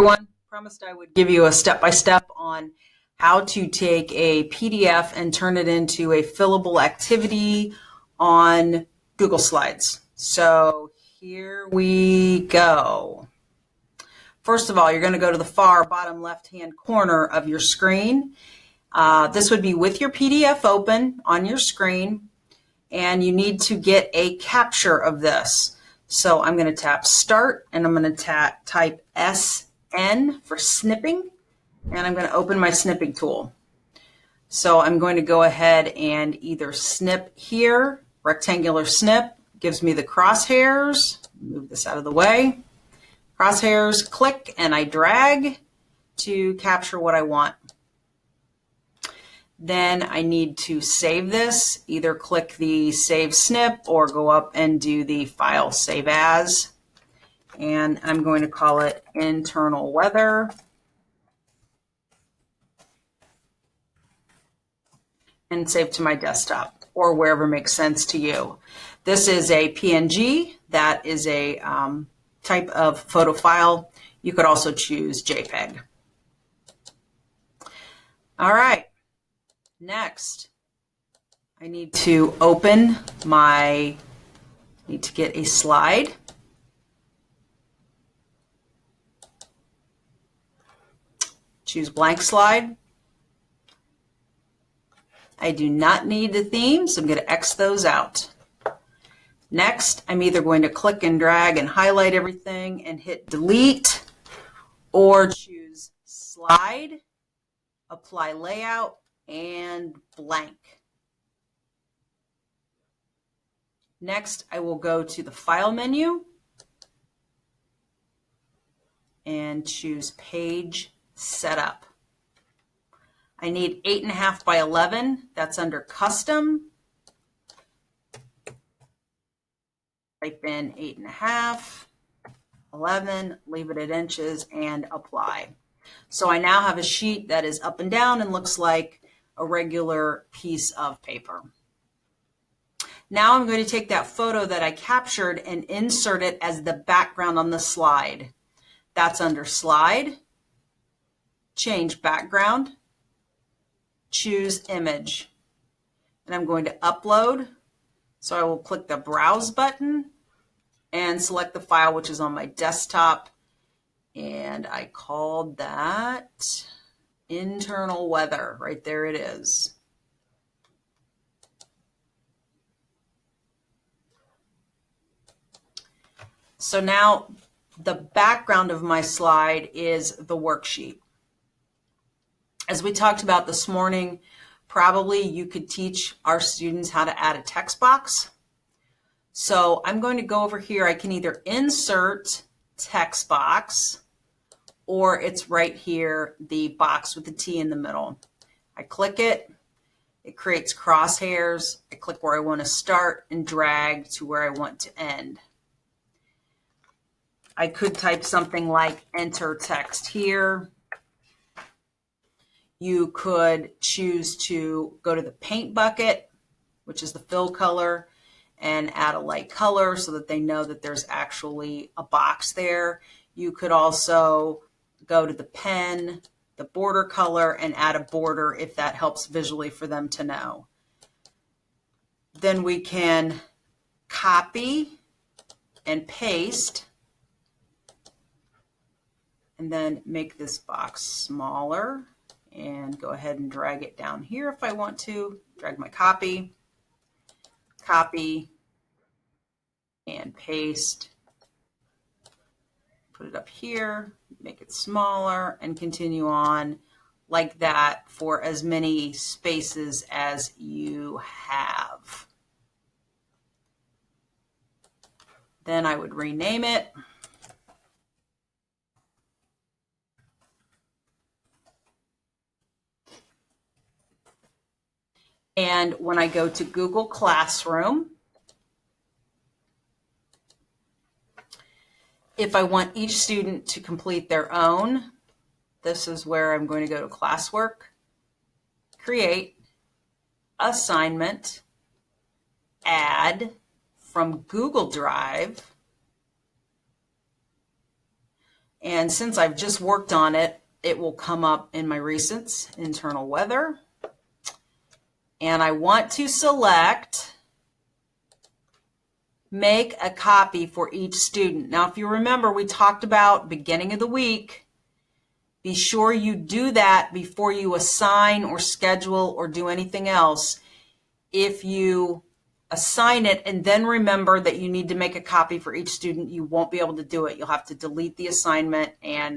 everyone. Promised I would give you a step-by-step on how to take a PDF and turn it into a fillable activity on Google Slides. So here we go. First of all, you're going to go to the far bottom left-hand corner of your screen. This would be with your PDF open on your screen, and you need to get a capture of this. So I'm going to tap Start, and I'm going to type SN for snipping, and I'm going to open my snipping tool. So I'm going to go ahead and either snip here, rectangular snip, gives me the crosshairs, move this out of the way, crosshairs, click, and I drag to capture what I want. Then I need to save this, either click the Save Snip or go up and do the File Save As. And I'm going to call it Internal Weather. And save to my desktop or wherever makes sense to you. This is a PNG. That is a type of photo file. You could also choose JPEG. All right. Next, I need to get a slide. Choose blank slide. I do not need the theme, so I'm going to X those out. Next, I'm either going to click and drag and highlight everything and hit delete, or choose slide, apply layout, and blank. Next, I will go to the File menu and choose Page Setup. I need 8.5 by 11. That's under Custom. Type in 8.5, 11, leave it at inches, and apply. So I now have a sheet that is up and down and looks like a regular piece of paper. Now I'm going to take that photo that I captured and insert it as the background on the slide. That's under Slide, change background, choose image, and I'm going to upload. So I will click the Browse button and select the file, which is on my desktop, and I called that Internal Weather. Right there it is. So now the background of my slide is the worksheet. As we talked about this morning, probably you could teach our students how to add a text box. So I'm going to go over here. I can either insert text box, or it's right here, the box with the T in the middle. I click it, it creates crosshairs. I click where I want to start and drag to where I want to end. I could type something like enter text here. You could choose to go to the paint bucket, which is the fill color, and add a light color so that they know that there's actually a box there. You could also go to the pen, the border color, and add a border if that helps visually for them to know. Then we can copy and paste, and then make this box smaller, and go ahead and drag it down here if I want to. Drag my copy, and paste. Put it up here, make it smaller, and continue on like that for as many spaces as you have. Then I would rename it. And when I go to Google Classroom, if I want each student to complete their own, this is where I'm going to go to Classwork, Create, Assignment, Add from Google Drive, And since I've just worked on it, it will come up in my recents, internal weather. And I want to select make a copy for each student. Now, if you remember, we talked about beginning of the week. Be sure you do that before you assign or schedule or do anything else. If you assign it and then remember that you need to make a copy for each student, you won't be able to do it. You'll have to delete the assignment and